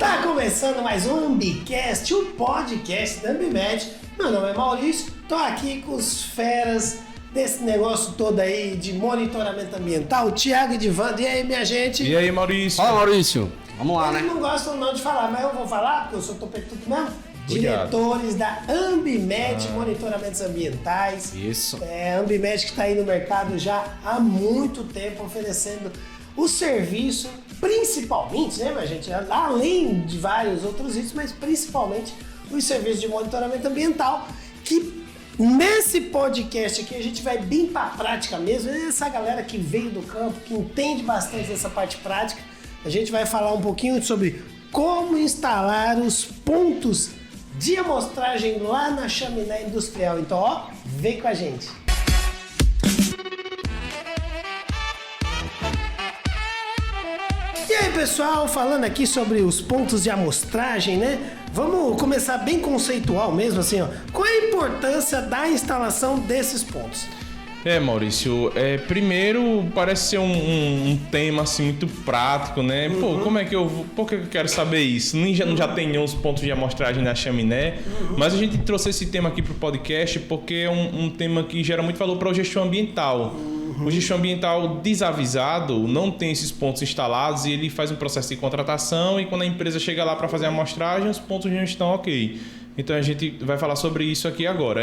Tá começando mais um Ambicast, o podcast da Ambimed. Meu nome é Maurício, tô aqui com os feras desse negócio todo aí de monitoramento ambiental, o Thiago e Divando. E aí, minha gente? E aí, Maurício? Fala, Maurício. Vamos lá, Eles né? não gostam não de falar, mas eu vou falar, porque eu sou topetudo mesmo. Obrigado. Diretores da Ambimed Monitoramentos Ambientais. Isso. A Ambimed que está aí no mercado já há muito tempo oferecendo o serviço, principalmente, né, minha gente? Além de vários outros itens, mas principalmente os serviços de monitoramento ambiental, que nesse podcast aqui a gente vai bem para a prática mesmo. Essa galera que veio do campo, que entende bastante dessa parte prática, a gente vai falar um pouquinho sobre como instalar os pontos de amostragem lá na chaminé industrial. Então, ó, vem com a gente. E aí, pessoal, falando aqui sobre os pontos de amostragem, né? Vamos começar bem conceitual mesmo, assim, ó. Qual é a importância da instalação desses pontos? Maurício, primeiro parece ser um tema assim muito prático, né? Pô, como é que por que eu quero saber isso? Não já tem uns pontos de amostragem na chaminé, mas a gente trouxe esse tema aqui pro podcast porque é um tema que gera muito valor para o gestor ambiental. O gestor ambiental desavisado não tem esses pontos instalados e ele faz um processo de contratação e quando a empresa chega lá para fazer a amostragem, os pontos não estão ok. Então a gente vai falar sobre isso aqui agora.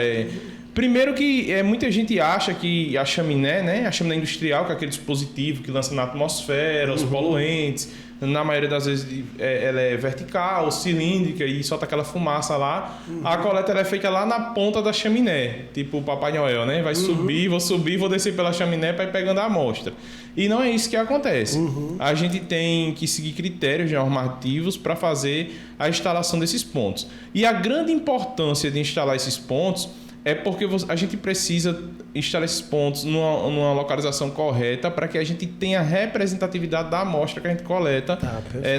Primeiro que muita gente acha que a chaminé, né, a chaminé industrial, que é aquele dispositivo que lança na atmosfera, os poluentes, na maioria das vezes ela é vertical, cilíndrica e solta aquela fumaça lá. A coleta ela é feita lá na ponta da chaminé, tipo o Papai Noel, né? Vai subir, vou descer pela chaminé para ir pegando a amostra. E não é isso que acontece. A gente tem que seguir critérios normativos para fazer a instalação desses pontos. E a grande importância de instalar esses pontos é porque a gente precisa instalar esses pontos numa localização correta para que a gente tenha representatividade da amostra que a gente coleta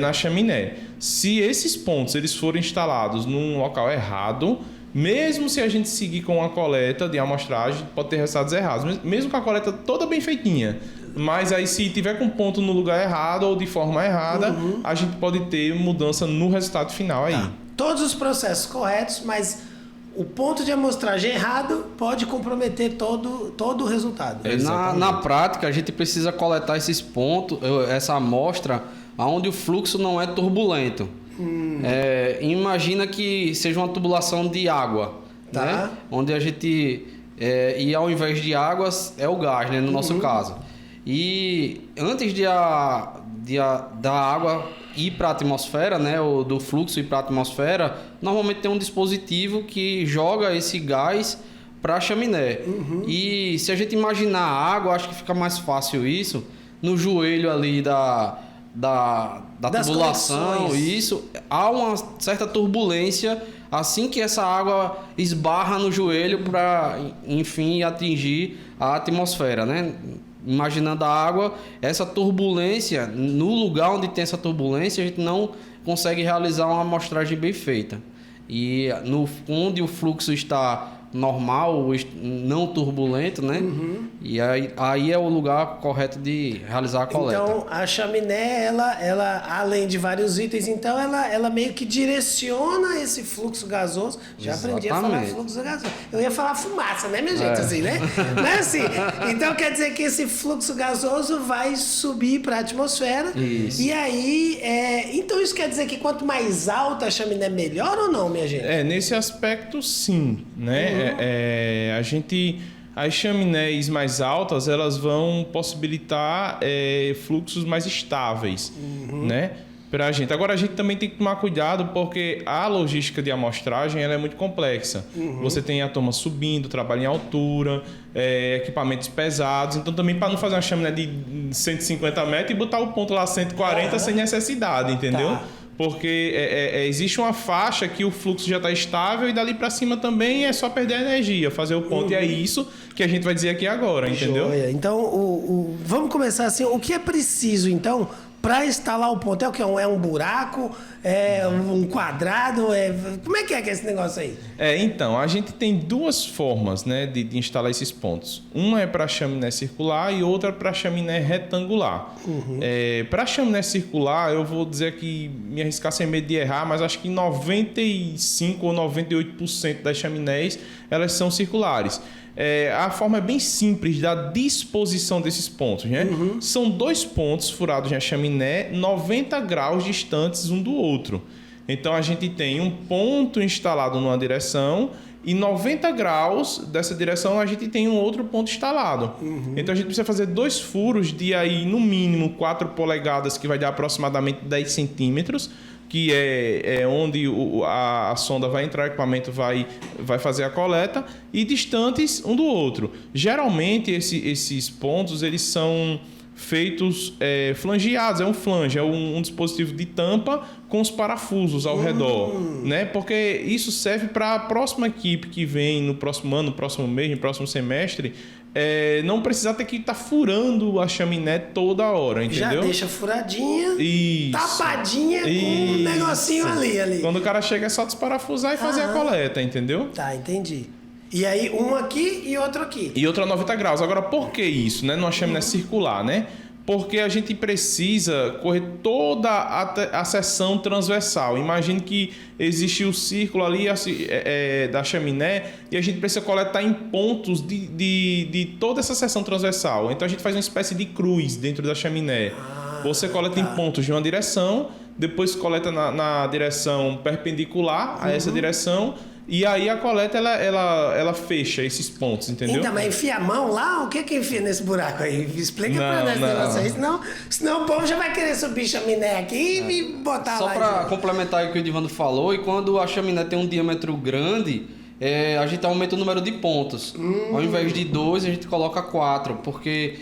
na chaminé. Se esses pontos eles forem instalados num local errado, mesmo se a gente seguir com a coleta de amostragem, pode ter resultados errados, mesmo com a coleta toda bem feitinha. Mas aí se tiver com ponto no lugar errado ou de forma errada, a gente pode ter mudança no resultado final aí. Todos os processos corretos, mas o ponto de amostragem errado pode comprometer todo o resultado. Na prática, a gente precisa coletar esses pontos, essa amostra, onde o fluxo não é turbulento. Imagina que seja uma tubulação de água, né? Onde a gente... e ao invés de águas, é o gás, né? No nosso caso. E antes da água ir para a atmosfera, né, ou do fluxo ir para a atmosfera, normalmente tem um dispositivo que joga esse gás para a chaminé. E se a gente imaginar a água, acho que fica mais fácil isso, no joelho ali da tubulação, isso, há uma certa turbulência assim que essa água esbarra no joelho para, enfim, atingir a atmosfera, né? Imaginando a água, essa turbulência, no lugar onde tem essa turbulência, a gente não consegue realizar uma amostragem bem feita. E onde o fluxo está normal, não turbulento, né? E aí é o lugar correto de realizar a coleta. Então, a chaminé, ela além de vários itens, então ela meio que direciona esse fluxo gasoso. Já aprendi a falar fluxo gasoso. Eu ia falar fumaça, né, minha gente? Assim, né? Mas assim, então quer dizer que esse fluxo gasoso vai subir para a atmosfera. Isso. E aí, então isso quer dizer que quanto mais alta a chaminé, melhor ou não, minha gente? Nesse aspecto, sim, né? As chaminés mais altas, elas vão possibilitar fluxos mais estáveis, né? Pra gente. Agora, a gente também tem que tomar cuidado porque a logística de amostragem ela é muito complexa. Você tem a turma subindo, trabalho em altura, equipamentos pesados. Então, também para não fazer uma chaminé de 150 metros e botar o ponto lá 140 sem necessidade, entendeu? Porque existe uma faixa que o fluxo já está estável e dali para cima também é só perder a energia, fazer o ponto. E é isso que a gente vai dizer aqui agora, entendeu? Joia. Então, vamos começar assim. O que é preciso, então, para instalar o ponto? É o quê? É um buraco? É um quadrado? Como é que é esse negócio aí? Então, a gente tem duas formas, né, de instalar esses pontos. Uma é para chaminé circular e outra para chaminé retangular. Para chaminé circular, eu vou dizer que me arriscar sem medo de errar, mas acho que 95 ou 98% das chaminés elas são circulares. A forma é bem simples da disposição desses pontos, né? São 2 pontos furados na chaminé, 90 graus distantes um do outro. Então a gente tem um ponto instalado numa direção e 90 graus dessa direção a gente tem um outro ponto instalado. Então a gente precisa fazer 2 furos de aí no mínimo 4 polegadas, que vai dar aproximadamente 10 centímetros, que é onde a sonda vai entrar, o equipamento vai fazer a coleta, e distantes um do outro. Geralmente esses pontos eles são feitos flangeados, é um flange, é um dispositivo de tampa com os parafusos ao redor, né? Porque isso serve para a próxima equipe que vem no próximo ano, no próximo mês, no próximo semestre, não precisar ter que estar furando a chaminé toda hora, entendeu? Já deixa furadinha, Isso. tapadinha com um negocinho ali. Quando o cara chega é só desparafusar e fazer a coleta, entendeu? Tá, entendi. E aí um aqui e outro aqui. E outra 90 graus. Agora, por que isso, né? Numa chaminé circular, né? Porque a gente precisa correr toda a seção transversal. Imagine que existe o círculo ali da chaminé e a gente precisa coletar em pontos de toda essa seção transversal. Então a gente faz uma espécie de cruz dentro da chaminé. Você coleta em pontos de uma direção, depois coleta na direção perpendicular a essa direção. E aí a coleta ela fecha esses pontos, entendeu? Então, mas enfia a mão lá? O que enfia nesse buraco aí? Explica pra nós esse negócio aí, senão o povo já vai querer subir chaminé aqui e me botar Só lá. Só para complementar o que o Edivando falou, e quando a chaminé tem um diâmetro grande, a gente aumenta o número de pontos. Ao invés de 2, a gente coloca 4, porque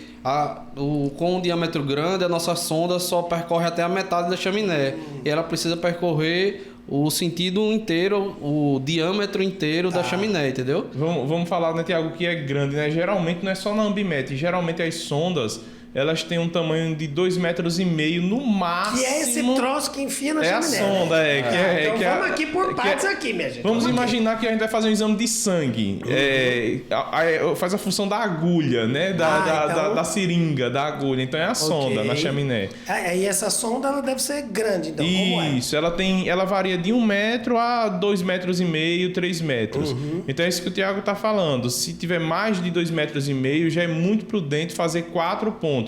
com um diâmetro grande, a nossa sonda só percorre até a metade da chaminé. E ela precisa percorrer o sentido inteiro, o diâmetro inteiro da chaminé, entendeu? Vamos falar, né, Tiago, que é grande, né? Geralmente não é só na Ambimet, geralmente as sondas elas têm um tamanho de 2,5 metros no máximo. Que é esse troço que enfia na chaminé. É a sonda, Então vamos aqui por partes aqui, minha gente. Vamos imaginar que a gente vai fazer um exame de sangue. Faz a função da agulha, né? Da seringa, da agulha. Então é a sonda na chaminé. E essa sonda ela deve ser grande, então. Como é? Isso, ela varia de 1 metro a 2,5 metros, 3 metros. Então é isso que o Tiago está falando. Se tiver mais de 2,5 metros, já é muito prudente fazer 4 pontos.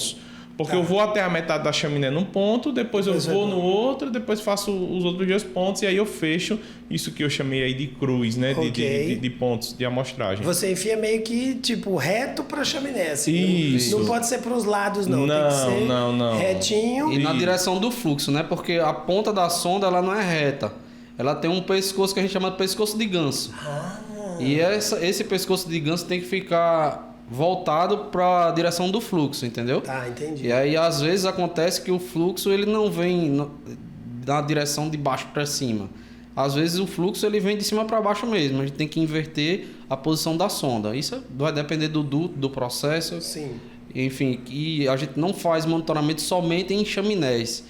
Porque eu vou até a metade da chaminé num ponto, depois eu vou no outro, depois faço os outros 2 pontos e aí eu fecho isso que eu chamei aí de cruz, né? De pontos de amostragem. Você enfia meio que tipo reto para a chaminé, assim. Isso. Não pode ser para os lados, não. Tem que ser retinho. E na direção do fluxo, né? Porque a ponta da sonda ela não é reta. Ela tem um pescoço que a gente chama de pescoço de ganso. E esse pescoço de ganso tem que ficar voltado para a direção do fluxo, entendeu? Tá, entendi. E aí às vezes acontece que o fluxo ele não vem na direção de baixo para cima. Às vezes o fluxo ele vem de cima para baixo mesmo. A gente tem que inverter a posição da sonda. Isso vai depender do duto, do processo. Sim. Enfim, e a gente não faz monitoramento somente em chaminés.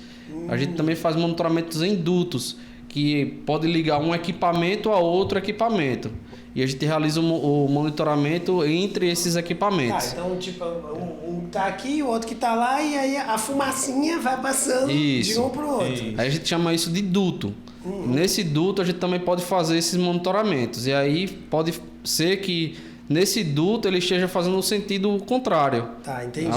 A gente também faz monitoramentos em dutos, que pode ligar um equipamento a outro equipamento. E a gente realiza o monitoramento entre esses equipamentos. Então, tipo, um tá aqui, o outro que tá lá, e aí a fumacinha vai passando de um pro outro. Aí a gente chama isso de duto. Nesse duto a gente também pode fazer esses monitoramentos. E aí pode ser que nesse duto ele esteja fazendo o sentido contrário. Tá, entendi.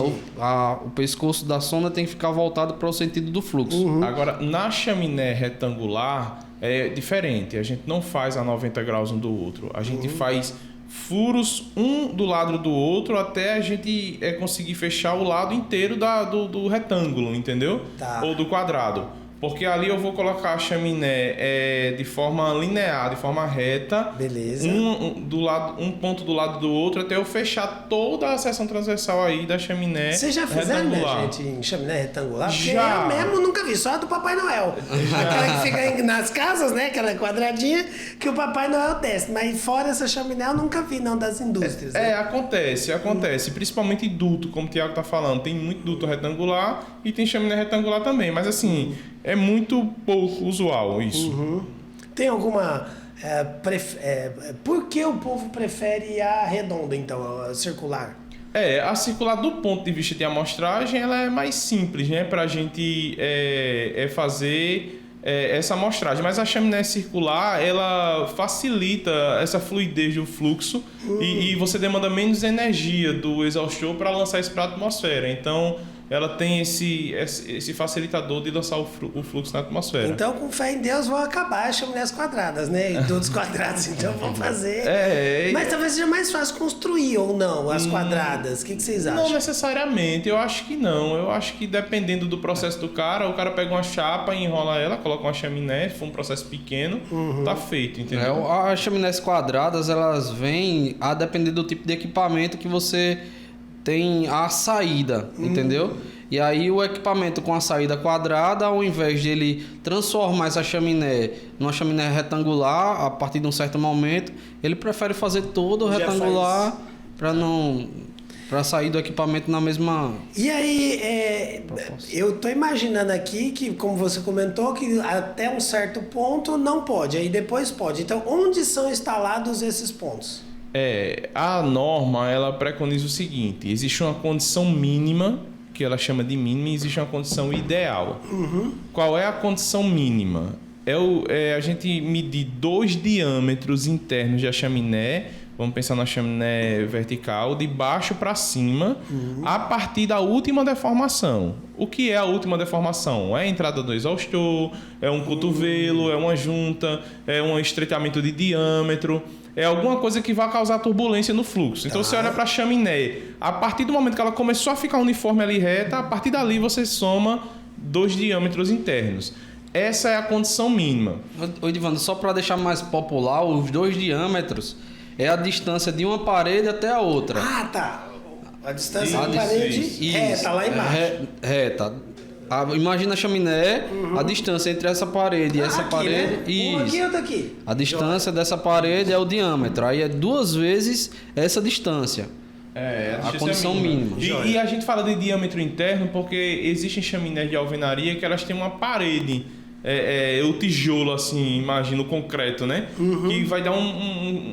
O pescoço da sonda tem que ficar voltado para o sentido do fluxo. Agora, na chaminé retangular é diferente. A gente não faz a 90 graus um do outro. A gente faz furos um do lado do outro até a gente conseguir fechar o lado inteiro do retângulo, entendeu? Tá. Ou do quadrado. Porque ali eu vou colocar a chaminé de forma linear, de forma reta. Beleza. Um ponto do lado do outro até eu fechar toda a seção transversal aí da chaminé. Vocês já fizeram, né, retangular. gente, em chaminé retangular? Porque Já. eu mesmo nunca vi, só a do Papai Noel. Aquela que fica nas casas, né? Aquela quadradinha que o Papai Noel desce. Mas fora essa chaminé eu nunca vi, não, das indústrias. Né? Acontece. Principalmente duto, como o Thiago tá falando. Tem muito duto retangular e tem chaminé retangular também. Mas assim, é muito pouco usual isso. Tem alguma... por que o povo prefere a redonda, então, a circular? A circular do ponto de vista de amostragem, ela é mais simples, né? Pra gente fazer essa amostragem. Mas a chaminé circular, ela facilita essa fluidez do fluxo e você demanda menos energia do exaustor para lançar isso para a atmosfera. Então, ela tem esse facilitador de lançar o fluxo na atmosfera. Então, com fé em Deus, vão acabar as chaminés quadradas, né? E todos quadrados, então vão fazer. Mas talvez seja mais fácil construir ou não, as quadradas. O que vocês acham? Não necessariamente, eu acho que não. Eu acho que dependendo do processo do cara, o cara pega uma chapa, enrola ela, coloca uma chaminé, se for um processo pequeno, tá feito, entendeu? As chaminés quadradas, elas vêm a depender do tipo de equipamento que você tem a saída, entendeu? E aí o equipamento com a saída quadrada, ao invés de ele transformar essa chaminé numa chaminé retangular, a partir de um certo momento, ele prefere fazer todo retangular para sair do equipamento na mesma... E aí, eu tô imaginando aqui que, como você comentou, que até um certo ponto não pode, aí depois pode. Então, onde são instalados esses pontos? A norma, ela preconiza o seguinte: existe uma condição mínima, que ela chama de mínima, e existe uma condição ideal. Qual é a condição mínima? A gente medir 2 diâmetros internos da chaminé, vamos pensar na chaminé vertical, de baixo para cima, a partir da última deformação. O que é a última deformação? É a entrada do exaustor, é um cotovelo, é uma junta, é um estreitamento de diâmetro. É alguma coisa que vai causar turbulência no fluxo. Então, você olha para a chaminé, a partir do momento que ela começou a ficar uniforme ali reta, a partir dali você soma 2 diâmetros internos. Essa é a condição mínima. Ô, Edivando, só para deixar mais popular, os 2 diâmetros é a distância de uma parede até a outra. Ah, tá. A distância da parede reta, lá embaixo. Reta. Imagina a chaminé, a distância entre essa parede e essa aqui, parede. Né? Um aqui e outro aqui. A distância dessa parede é o diâmetro. Aí é 2 vezes essa distância. A condição mínima. E a gente fala de diâmetro interno porque existem chaminés de alvenaria que elas têm uma parede. O tijolo, assim, imagina o concreto, né? Que vai dar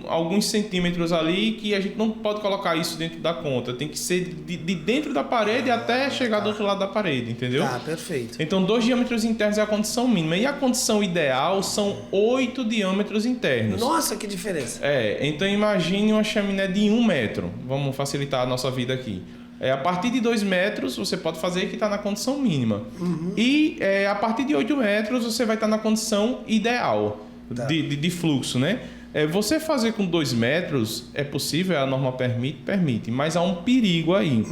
alguns centímetros ali que a gente não pode colocar isso dentro da conta. Tem que ser de dentro da parede até chegar do outro lado da parede, entendeu? Tá, perfeito. Então, 2 diâmetros internos é a condição mínima. E a condição ideal são 8 diâmetros internos. Nossa, que diferença. Então imagine uma chaminé de 1 metro. Vamos facilitar a nossa vida aqui. A partir de 2 metros você pode fazer que está na condição mínima. E a partir de 8 metros você vai estar na condição ideal de fluxo, né? Você fazer com 2 metros é possível, a norma permite, mas há um perigo aí.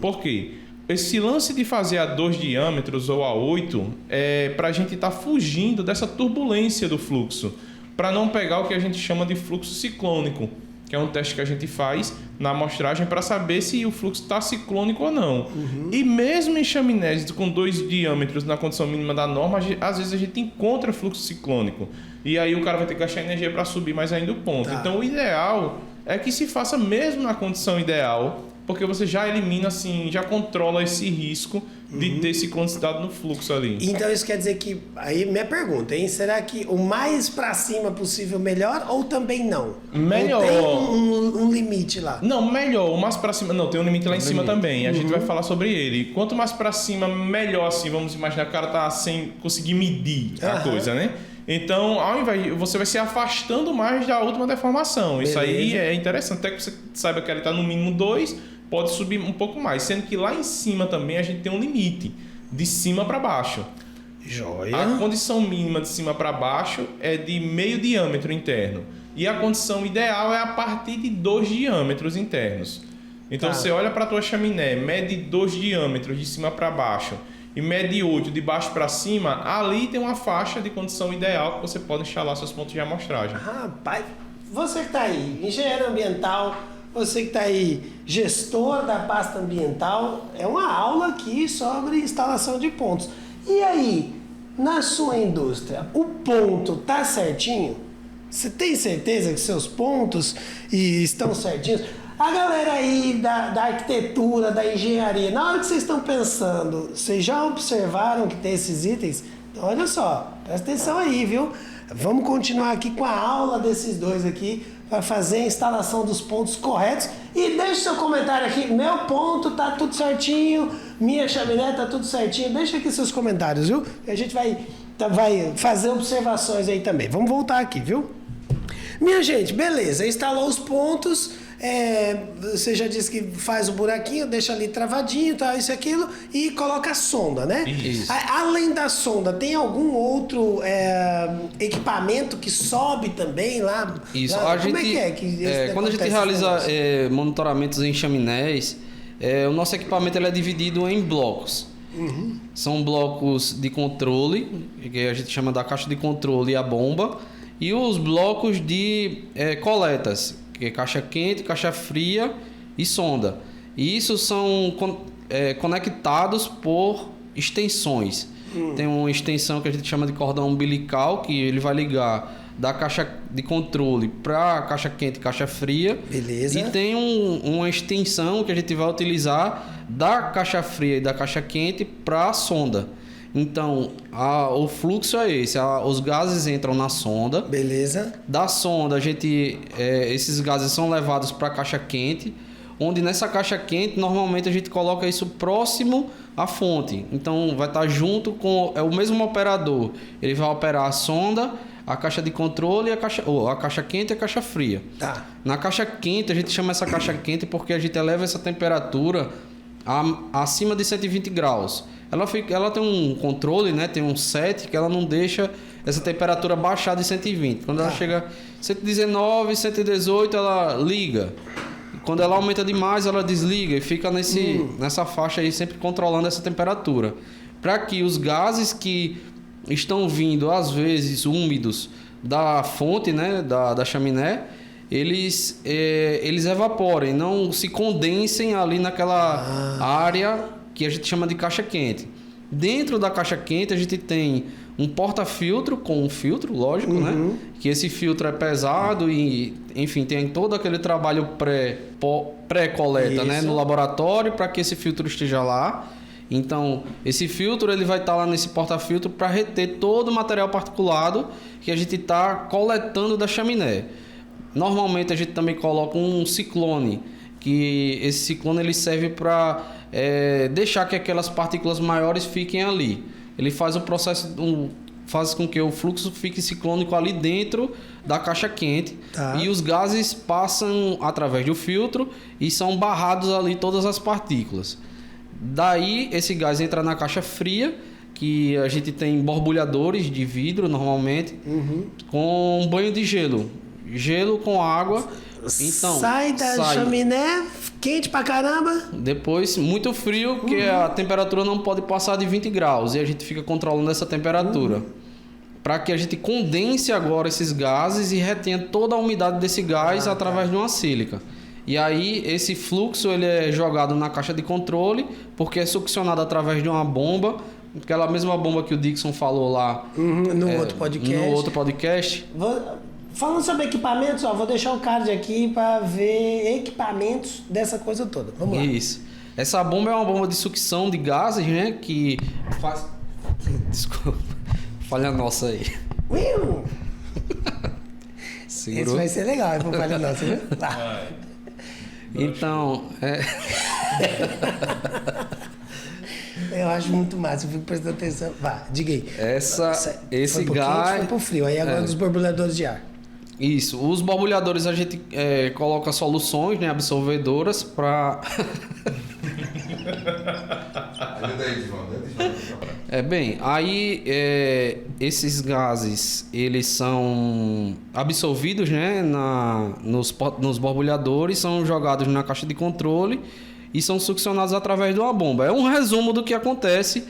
Por quê? Esse lance de fazer a 2 diâmetros ou a 8 é para a gente estar fugindo dessa turbulência do fluxo, para não pegar o que a gente chama de fluxo ciclônico, que é um teste que a gente faz na amostragem para saber se o fluxo está ciclônico ou não. E mesmo em chaminés com 2 diâmetros na condição mínima da norma, às vezes a gente encontra fluxo ciclônico. E aí o cara vai ter que gastar energia para subir mais ainda o ponto. Então o ideal é que se faça mesmo na condição ideal, porque você já elimina, assim, já controla esse risco de ter ciclonicidade no fluxo ali. Então isso quer dizer que, aí minha pergunta, hein? Será que o mais pra cima possível melhor ou também não? Melhor. Ou tem um limite lá? Não, melhor. O mais pra cima... Não, tem um limite lá em cima também. A gente vai falar sobre ele. Quanto mais pra cima, melhor, assim. Vamos imaginar que o cara tá sem conseguir medir a coisa, né? Então, ao invés, você vai se afastando mais da última deformação. Isso aí é interessante. Até que você saiba que ele está no mínimo 2, pode subir um pouco mais. Sendo que lá em cima também a gente tem um limite. De cima para baixo. Joia. A condição mínima de cima para baixo é de meio diâmetro interno. E a condição ideal é a partir de 2 diâmetros internos. Então, você olha para a tua chaminé, mede 2 diâmetros de cima para baixo e mede 8 de baixo para cima, ali tem uma faixa de condição ideal que você pode instalar seus pontos de amostragem. Rapaz, você que está aí, engenheiro ambiental, você que está aí, gestor da pasta ambiental, é uma aula aqui sobre instalação de pontos. E aí, na sua indústria, o ponto tá certinho? Você tem certeza que seus pontos estão certinhos? A galera aí da arquitetura, da engenharia, na hora que vocês estão pensando, vocês já observaram que tem esses itens? Então, olha só, presta atenção aí, viu? Vamos continuar aqui com a aula desses dois aqui para fazer a instalação dos pontos corretos. E deixe seu comentário aqui, meu ponto tá tudo certinho, minha chaminé tá tudo certinho. Deixa aqui seus comentários, viu? E a gente vai fazer observações aí também. Vamos voltar aqui, viu? Minha gente, beleza, instalou os pontos. Você já disse que faz o buraquinho, deixa ali travadinho, tal, isso e aquilo, e coloca a sonda, né? Isso. Além da sonda, tem algum outro equipamento que sobe também lá? Isso, lá, a como gente, é que quando a gente realiza monitoramentos em chaminés, o nosso equipamento ele é dividido em blocos. Uhum. São blocos de controle, que a gente chama da caixa de controle e a bomba, e os blocos de coletas, que é caixa quente, caixa fria e sonda. E isso são conectados por extensões. Tem uma extensão que a gente chama de cordão umbilical, que ele vai ligar da caixa de controle para a caixa quente e caixa fria. Beleza. E tem uma extensão que a gente vai utilizar da caixa fria e da caixa quente para a sonda. Então, o fluxo é esse. Os gases entram na sonda. Beleza. Da sonda, esses gases são levados para a caixa quente, onde nessa caixa quente, normalmente a gente coloca isso próximo à fonte. Então, vai estar junto com o mesmo operador. Ele vai operar a sonda, a caixa de controle, a caixa quente e a caixa fria. Tá. Na caixa quente, a gente chama essa caixa quente porque a gente eleva essa temperatura acima de 120 graus. Ela tem um controle, né? Tem um set que ela não deixa essa temperatura baixar de 120. Quando ela chega a 119, 118, ela liga. E quando ela aumenta demais, ela desliga e fica nessa faixa aí, sempre controlando essa temperatura. Para que os gases que estão vindo, às vezes, úmidos da fonte, né? Da chaminé, eles evaporem, não se condensem ali naquela área que a gente chama de caixa quente. Dentro da caixa quente a gente tem um porta-filtro com um filtro, lógico, né? Que esse filtro é pesado e, enfim, tem todo aquele trabalho pré-coleta, né? No laboratório para que esse filtro esteja lá. Então, esse filtro ele vai estar lá nesse porta-filtro para reter todo o material particulado que a gente está coletando da chaminé. Normalmente a gente também coloca um ciclone, que esse ciclone ele serve para deixar que aquelas partículas maiores fiquem ali. Ele faz o processo, faz com que o fluxo fique ciclônico ali dentro da caixa quente. Tá. E os gases passam através do filtro e são barrados ali todas as partículas. Daí esse gás entra na caixa fria, que a gente tem borbulhadores de vidro normalmente, com um banho de gelo. Gelo com água. Então, sai da chaminé, quente pra caramba. Depois, muito frio, porque a temperatura não pode passar de 20 graus. E a gente fica controlando essa temperatura. Para que a gente condense agora esses gases e retenha toda a umidade desse gás através de uma sílica. E aí, esse fluxo ele é jogado na caixa de controle, porque é succionado através de uma bomba. Aquela mesma bomba que o Dixon falou lá no outro podcast. Falando sobre equipamentos, vou deixar o card aqui para ver equipamentos dessa coisa toda. Vamos lá. Isso. Essa bomba é uma bomba de sucção de gases, né? Que faz... Desculpa. Falha nossa aí. Esse vai ser legal, vou falha nossa, viu? Lá. Então, Eu acho muito massa, eu fico prestando atenção. Vá, diga aí. Esse gás foi pro frio, aí agora dos borbulhadores de ar. Isso, os borbulhadores a gente coloca soluções, né, absorvedoras para esses gases eles são absorvidos, né, nos borbulhadores, são jogados na caixa de controle e são succionados através de uma bomba. É um resumo do que acontece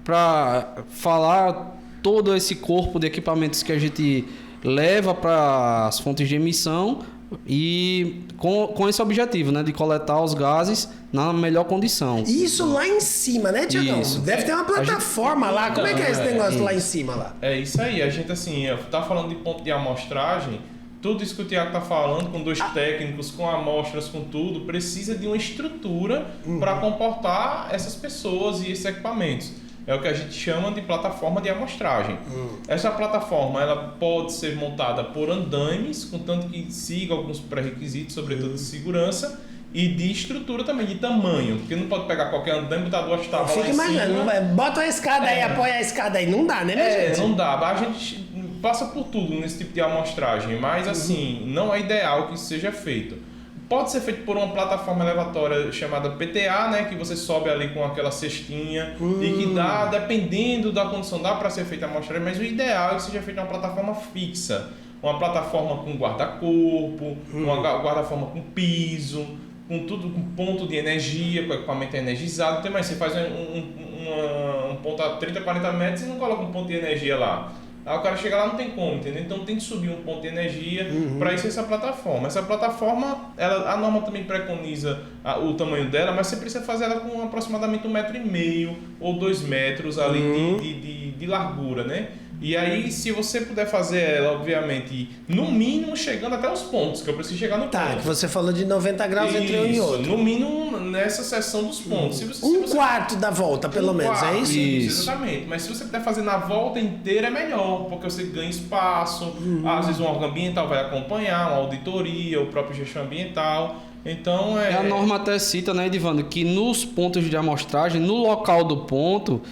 para falar todo esse corpo de equipamentos que a gente leva para as fontes de emissão e com esse objetivo, né, de coletar os gases na melhor condição. Isso lá em cima, né, Tiagão? Isso. Deve ter uma plataforma lá. Como é que é esse negócio lá em cima lá? É isso aí. A gente, assim, tá falando de ponto de amostragem. Tudo isso que o Tiago tá falando, com 2 técnicos, com amostras, com tudo, precisa de uma estrutura para comportar essas pessoas e esses equipamentos. É o que a gente chama de plataforma de amostragem. Essa plataforma ela pode ser montada por andaimes, contanto que siga alguns pré-requisitos, sobretudo de segurança, e de estrutura também, de tamanho. Porque não pode pegar qualquer andaime e botar 2 tábuas lá em cima. Fica imaginando, bota a escada aí, apoia a escada aí. Não dá, né, minha gente? Não dá. A gente passa por tudo nesse tipo de amostragem, mas assim, não é ideal que isso seja feito. Pode ser feito por uma plataforma elevatória chamada PTA, né, que você sobe ali com aquela cestinha e que dá, dependendo da condição, dá para ser feita a amostragem, mas o ideal é que seja feita uma plataforma fixa, uma plataforma com guarda-corpo, uma guarda-forma com piso, com tudo, com ponto de energia, com o equipamento energizado. Tem mais, você faz um ponto a 30, 40 metros e não coloca um ponto de energia lá. Aí o cara chega lá, não tem como, entendeu? Então tem que subir um ponto de energia para isso essa plataforma. Essa plataforma, a norma também preconiza o tamanho dela, mas você precisa fazer ela com aproximadamente 1,5 m ou 2 metros ali de largura, né? E aí, se você puder fazer ela, obviamente, no mínimo chegando até os pontos, que eu preciso chegar no ponto. Tá, que você falou de 90 graus entre um e outro. No mínimo nessa seção dos pontos. Quarto da volta, pelo menos, é isso? Isso, exatamente. Mas se você puder fazer na volta inteira, é melhor, porque você ganha espaço, às vezes um órgão ambiental vai acompanhar, uma auditoria, o próprio gestão ambiental. Então A norma até cita, né, Edivando, que nos pontos de amostragem, no local do ponto,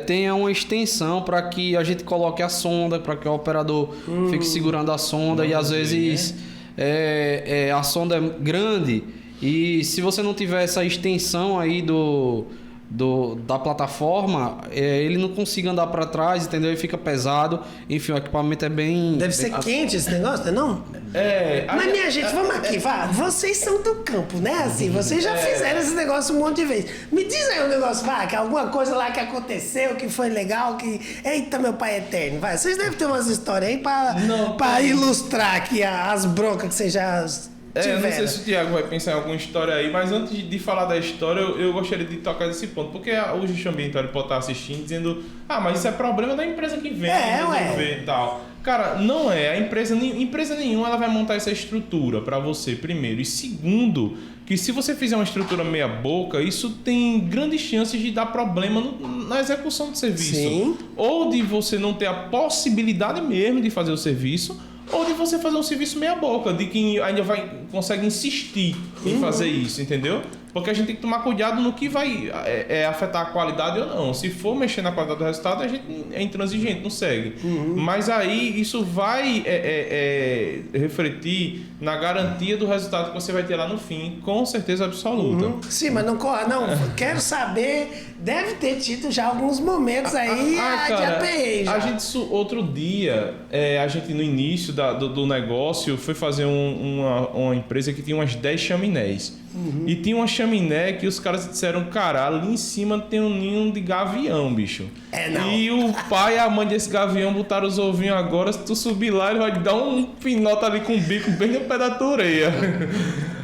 tenha uma extensão para que a gente coloque a sonda, para que o operador fique segurando a sonda e às vezes a sonda é grande e se você não tiver essa extensão aí da plataforma, ele não consiga andar para trás, entendeu? Ele fica pesado, enfim, o equipamento é bem... Deve ser quente esse negócio, não? Mas minha gente, vamos aqui, vocês são do campo, né? Assim, vocês já fizeram esse negócio um monte de vezes. Me diz aí um negócio, que alguma coisa lá que aconteceu, que foi legal, que... Eita, meu pai eterno, vocês devem ter umas histórias aí pra ilustrar aqui as broncas que vocês já... Eu não sei se o Tiago vai pensar em alguma história aí, mas antes de falar da história, eu gostaria de tocar nesse ponto, porque o gestão ambiental pode estar assistindo dizendo mas isso é problema da empresa que vem resolver e tal. Cara, não é. A empresa nenhuma ela vai montar essa estrutura para você, primeiro. E segundo, que se você fizer uma estrutura meia boca, isso tem grandes chances de dar problema na execução do serviço. Sim. Ou de você não ter a possibilidade mesmo de fazer o serviço, ou de você fazer um serviço meia boca, de quem ainda consegue insistir em fazer isso, entendeu? Porque a gente tem que tomar cuidado no que vai afetar a qualidade ou não. Se for mexer na qualidade do resultado, a gente é intransigente, não segue. Mas aí isso vai refletir na garantia do resultado que você vai ter lá no fim, com certeza absoluta. Sim, mas não quero saber, deve ter tido já alguns momentos aí de API já. A gente, outro dia, a gente no início do negócio foi fazer uma empresa que tinha umas 10 chaminés. E tinha uma chaminé que os caras disseram, cara, ali em cima tem um ninho de gavião, bicho. Não. E o pai e a mãe desse gavião botaram os ovinhos agora, se tu subir lá, ele vai te dar um pinota ali com o bico bem no pé da tua orelha.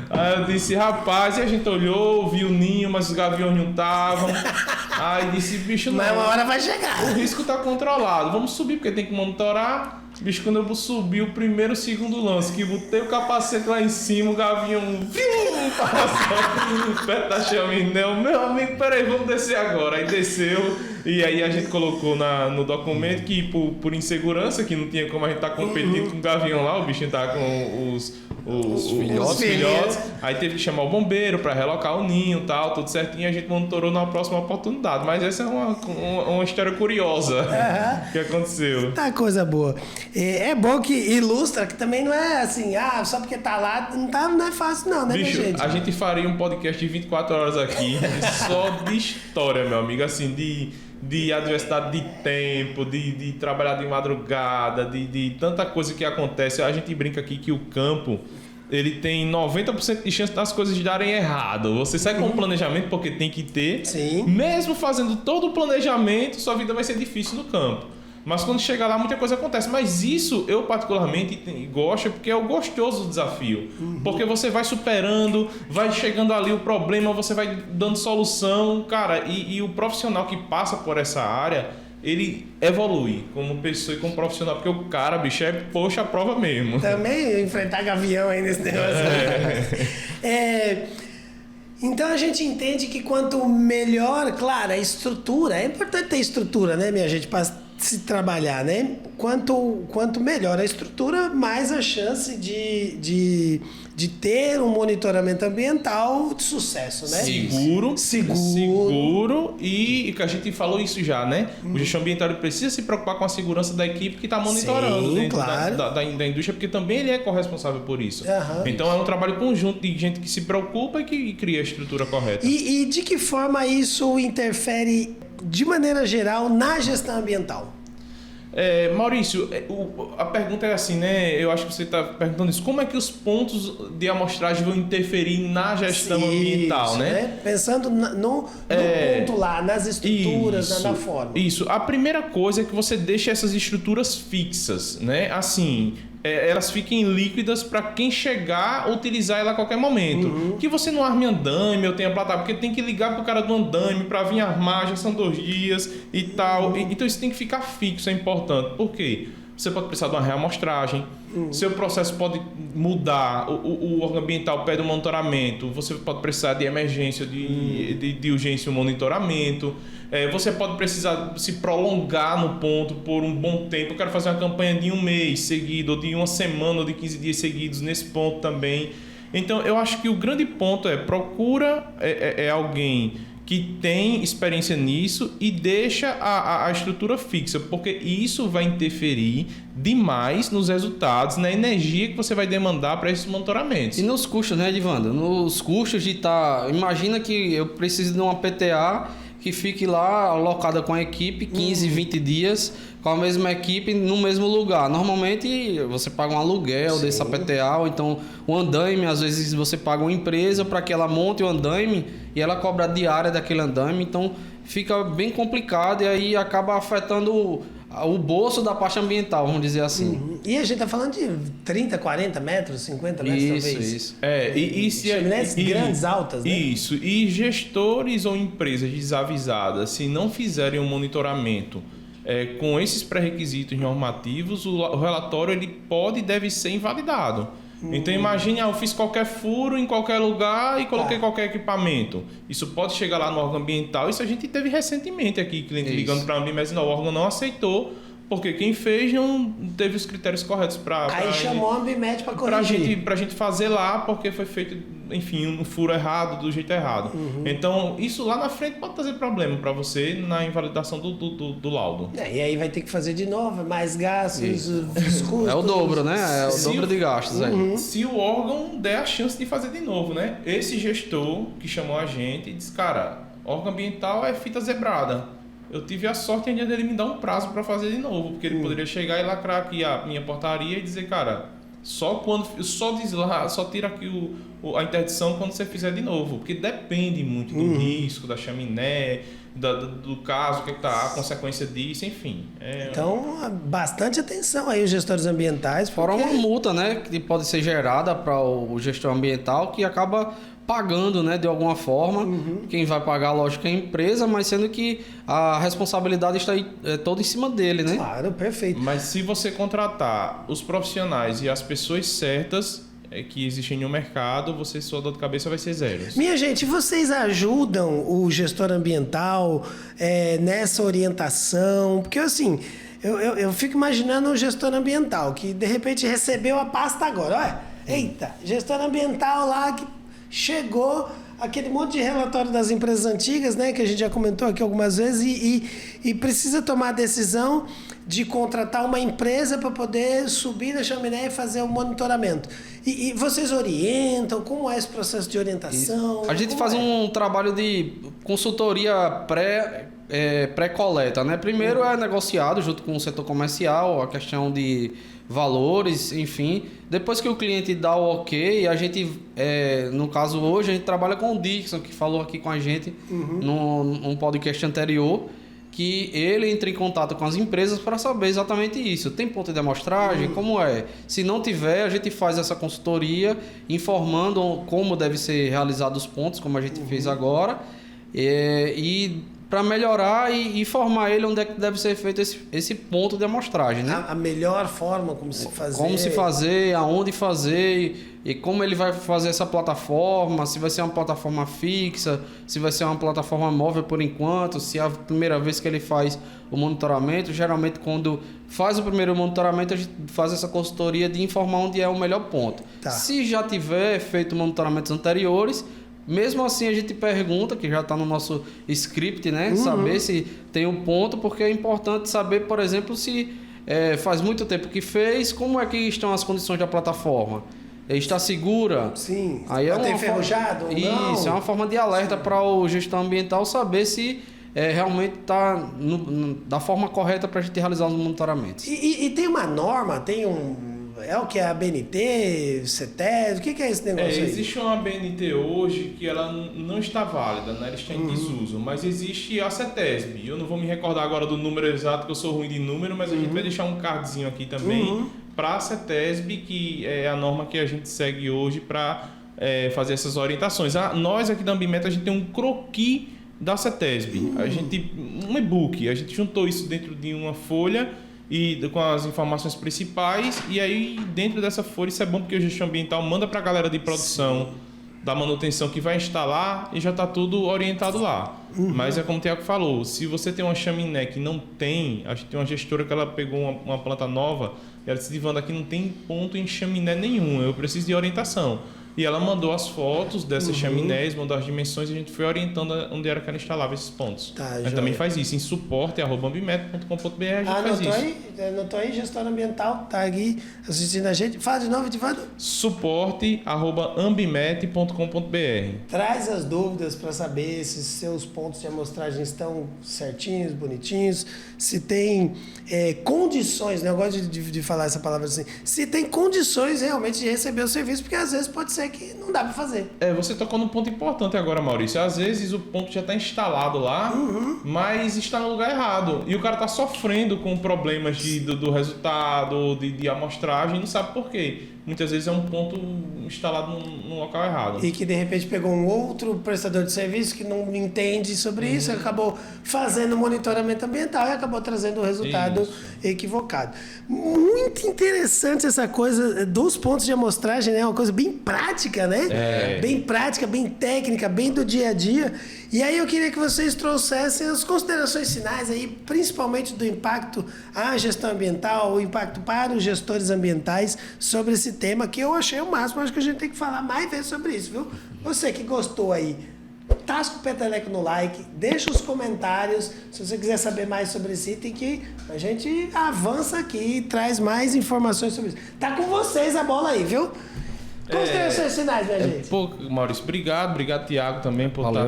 Aí eu disse, rapaz, e a gente olhou, viu o ninho, mas os gaviões não estavam. Aí disse, bicho, não. Mas uma hora vai chegar. O risco tá controlado. Vamos subir, porque tem que monitorar. Bicho, quando eu subi o primeiro e o segundo lance, que botei o capacete lá em cima, o gavião passou perto da chaminé. Meu amigo, peraí, vamos descer agora. Aí desceu, e aí a gente colocou no documento que por insegurança, que não tinha como a gente estar competindo com o gavião lá, o bichinho tá com os filhotes. Aí teve que chamar o bombeiro para relocar o ninho e tal, tudo certinho. A gente monitorou na próxima oportunidade. Mas essa é uma história curiosa que aconteceu. Tá, coisa boa. É bom que ilustra que também não é assim, só porque tá lá, não é fácil não, né, bicho, minha gente? A gente faria um podcast de 24 horas aqui só de história, meu amigo, assim, de adversidade de tempo, de trabalhar de madrugada, de tanta coisa que acontece. A gente brinca aqui que o campo, ele tem 90% de chance das coisas darem errado. Você sai com um planejamento porque tem que ter. Sim. Mesmo fazendo todo o planejamento, sua vida vai ser difícil no campo. Mas quando chega lá, muita coisa acontece. Mas isso eu particularmente gosto porque é o gostoso do desafio. Porque você vai superando, vai chegando ali o problema, você vai dando solução. Cara, e o profissional que passa por essa área, ele evolui como pessoa e como profissional. Porque o cara, bicho, poxa a prova mesmo. Também enfrentar gavião aí nesse negócio. Então a gente entende que quanto melhor, claro, a estrutura, é importante ter estrutura, né, minha gente, para se trabalhar, né? Quanto melhor a estrutura, mais a chance de ter um monitoramento ambiental de sucesso, né? Seguro e que a gente falou isso já, né? O gestor ambiental ele precisa se preocupar com a segurança da equipe que está monitorando dentro da indústria, porque também ele é corresponsável por isso. Então é um trabalho conjunto de gente que se preocupa e que cria a estrutura correta. E de que forma isso interfere, de maneira geral, na gestão ambiental? Maurício, a pergunta é assim, né? Eu acho que você está perguntando isso. Como é que os pontos de amostragem vão interferir na gestão ambiental, né? Pensando no ponto lá, nas estruturas, na forma. Isso. A primeira coisa é que você deixa essas estruturas fixas, né? Assim, elas fiquem líquidas para quem chegar utilizar ela a qualquer momento. Que você não arme andaime ou tenha plataforma, porque tem que ligar pro cara do andaime para vir armar, já são 2 dias e tal. Então isso tem que ficar fixo, é importante. Por quê? Você pode precisar de uma reamostragem, seu processo pode mudar, o órgão ambiental pede um monitoramento, você pode precisar de emergência, de urgência um monitoramento, você pode precisar se prolongar no ponto por um bom tempo. Eu quero fazer uma campanha de 1 mês seguido, ou de 1 semana, ou de 15 dias seguidos nesse ponto também. Então eu acho que o grande ponto procura alguém que tem experiência nisso e deixa a estrutura fixa, porque isso vai interferir demais nos resultados, na energia que você vai demandar para esses monitoramentos. E nos custos, né, Edivando? Nos custos de estar... Imagina que eu preciso de uma PTA que fique lá alocada com a equipe 15, 20 dias com a mesma equipe no mesmo lugar. Normalmente você paga um aluguel dessa PTA, ou então o andaime, às vezes você paga uma empresa para que ela monte o andaime e ela cobra a diária daquele andaime, então fica bem complicado e aí acaba afetando o bolso da parte ambiental, vamos dizer assim. E a gente está falando de 30, 40 metros, 50 metros talvez. Isso. Chaminés grandes, altas, né? Isso. E gestores ou empresas desavisadas, se não fizerem um monitoramento com esses pré-requisitos normativos, o relatório ele pode e deve ser invalidado. Então imagine, eu fiz qualquer furo em qualquer lugar e coloquei qualquer equipamento. Isso pode chegar lá no órgão ambiental. Isso a gente teve recentemente aqui, cliente ligando para mim, mas não, o órgão não aceitou, porque quem fez não teve os critérios corretos para... Aí chamou a Ambimed para corrigir. Pra gente fazer lá, porque foi feito, enfim, um furo errado, do jeito errado. Então, isso lá na frente pode trazer problema para você na invalidação do laudo. E aí vai ter que fazer de novo, mais gastos, os custos. É o dobro, né? É o dobro de gastos aí. Se o órgão der a chance de fazer de novo, né? Esse gestor que chamou a gente disse, cara, órgão ambiental é fita zebrada. Eu tive a sorte ainda dele me dar um prazo para fazer de novo, porque ele poderia chegar e lacrar aqui a minha portaria e dizer, cara, só tira aqui a interdição quando você fizer de novo, porque depende muito do risco, da chaminé, do caso, o que está a consequência disso, enfim. Então, bastante atenção aí os gestores ambientais. Fora uma multa, né, que pode ser gerada para o gestor ambiental, que acaba pagando, né, de alguma forma. Quem vai pagar, lógico, é a empresa, mas sendo que a responsabilidade está aí, toda em cima dele, né? Claro, perfeito. Mas se você contratar os profissionais e as pessoas certas que existem no mercado, sua dor de cabeça vai ser zero. Minha gente, vocês ajudam o gestor ambiental nessa orientação? Porque assim, eu fico imaginando um gestor ambiental que de repente recebeu a pasta agora. Olha, eita, gestor ambiental lá que chegou aquele monte de relatório das empresas antigas, né, que a gente já comentou aqui algumas vezes, e precisa tomar a decisão de contratar uma empresa para poder subir na chaminé e fazer o monitoramento. E vocês orientam? Como é esse processo de orientação? A gente faz um trabalho de consultoria pré-coleta, né? Primeiro é negociado junto com o setor comercial, a questão de valores, enfim. Depois que o cliente dá o ok, a gente, no caso hoje, a gente trabalha com o Dixon, que falou aqui com a gente num podcast anterior, que ele entra em contato com as empresas para saber exatamente isso. Tem ponto de amostragem? Como é? Se não tiver, a gente faz essa consultoria informando como deve ser realizado os pontos, como a gente fez agora, e para melhorar e informar ele onde é que deve ser feito esse ponto de amostragem, né? A melhor forma como se fazer. Como se fazer, aonde fazer e como ele vai fazer essa plataforma, se vai ser uma plataforma fixa, se vai ser uma plataforma móvel por enquanto, se é a primeira vez que ele faz o monitoramento. Geralmente quando faz o primeiro monitoramento a gente faz essa consultoria de informar onde é o melhor ponto. Tá. Se já tiver feito monitoramentos anteriores, mesmo assim a gente pergunta, que já está no nosso script, né? Saber se tem um ponto, porque é importante saber, por exemplo, se faz muito tempo que fez, como é que estão as condições da plataforma. Está segura? Sim. Aí Está enferrujado ou não? Isso, é uma forma de alerta para o gestor ambiental saber se realmente está da forma correta para a gente realizar os monitoramentos. E tem uma norma, tem é o que é a BNT, CETES, o que é esse negócio aí? Existe uma BNT hoje que ela não está válida, né? Ela está em desuso, mas existe a CETESB. Eu não vou me recordar agora do número exato, que eu sou ruim de número, mas a gente vai deixar um cardzinho aqui também para a CETESB, que é a norma que a gente segue hoje para fazer essas orientações. Nós aqui da Ambimeta, a gente tem um croquis da CETESB, um e-book, a gente juntou isso dentro de uma folha e com as informações principais, e aí dentro dessa folha, isso é bom porque o gestão ambiental manda para a galera de produção da manutenção que vai instalar e já está tudo orientado lá. Mas é como o Tiago falou, se você tem uma chaminé que não tem, a gente tem uma gestora que ela pegou uma planta nova e ela disse: Wanda, aqui não tem ponto em chaminé nenhum, eu preciso de orientação. E ela mandou as fotos dessas chaminés, mandou as dimensões e a gente foi orientando onde era que ela instalava esses pontos. Tá, a gente também faz isso em suporte@ambimet.com.br. Anotou aí, gestora ambiental, tá aqui assistindo a gente. Fala de novo, Edivando. Suporte@ambimet.com.br. Traz as dúvidas para saber se seus pontos de amostragem estão certinhos, bonitinhos, se tem condições, né? Eu gosto de falar essa palavra assim, se tem condições realmente de receber o serviço, porque às vezes pode ser que não dá para fazer. Você tocou num ponto importante agora, Maurício. Às vezes o ponto já está instalado lá, mas está no lugar errado. E o cara está sofrendo com problemas do resultado, de amostragem, e não sabe por quê. Muitas vezes é um ponto instalado no local errado. E que de repente pegou um outro prestador de serviço que não entende sobre isso, acabou fazendo monitoramento ambiental e acabou trazendo o resultado equivocado. Muito interessante essa coisa dos pontos de amostragem, né? É uma coisa bem prática, né? Bem prática, bem técnica, bem do dia a dia. E aí eu queria que vocês trouxessem as considerações finais aí, principalmente do impacto à gestão ambiental, o impacto para os gestores ambientais sobre esse tema, que eu achei o máximo. Acho que a gente tem que falar mais vezes sobre isso, viu? Você que gostou aí, tasca o peteleco no like, deixa os comentários. Se você quiser saber mais sobre esse item, que a gente avança aqui e traz mais informações sobre isso. Tá com vocês a bola aí, viu? Considerações finais, minha gente. Maurício, obrigado Tiago também por estar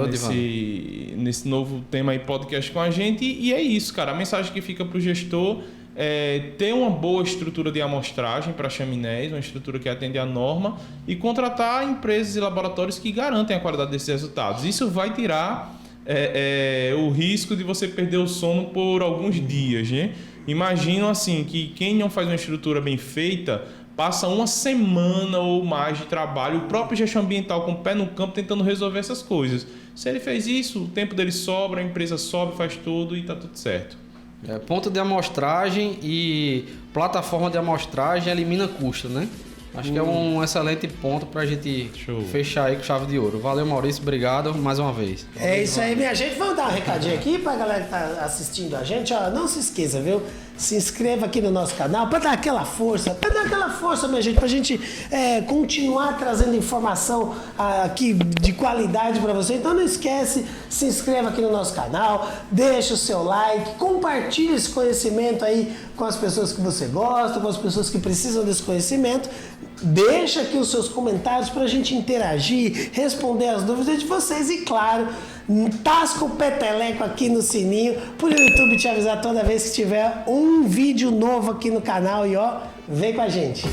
nesse novo tema aí, podcast com a gente. E é isso, cara. A mensagem que fica para o gestor ter uma boa estrutura de amostragem para chaminés, uma estrutura que atende à norma, e contratar empresas e laboratórios que garantem a qualidade desses resultados. Isso vai tirar o risco de você perder o sono por alguns dias, né? Imagino assim que quem não faz uma estrutura bem feita passa uma semana ou mais de trabalho, o próprio gestão ambiental com o pé no campo tentando resolver essas coisas. Se ele fez isso, o tempo dele sobra, a empresa sobe, faz tudo e está tudo certo. Ponto de amostragem e plataforma de amostragem elimina custo, né? Acho que é um excelente ponto para a gente fechar aí com chave de ouro. Valeu, Maurício. Obrigado mais uma vez. É isso aí, minha gente. Vamos dar um recadinho aqui para a galera que está assistindo a gente. Ó, não se esqueça, viu? se inscreva aqui no nosso canal para dar aquela força, minha gente, pra gente continuar trazendo informação aqui de qualidade para você. Então não esquece, se inscreva aqui no nosso canal, deixa o seu like, compartilhe esse conhecimento aí com as pessoas que você gosta, com as pessoas que precisam desse conhecimento. Deixa aqui os seus comentários para a gente interagir, responder as dúvidas de vocês e, claro, tasca o peteleco aqui no sininho para o YouTube te avisar toda vez que tiver um vídeo novo aqui no canal e ó, vem com a gente.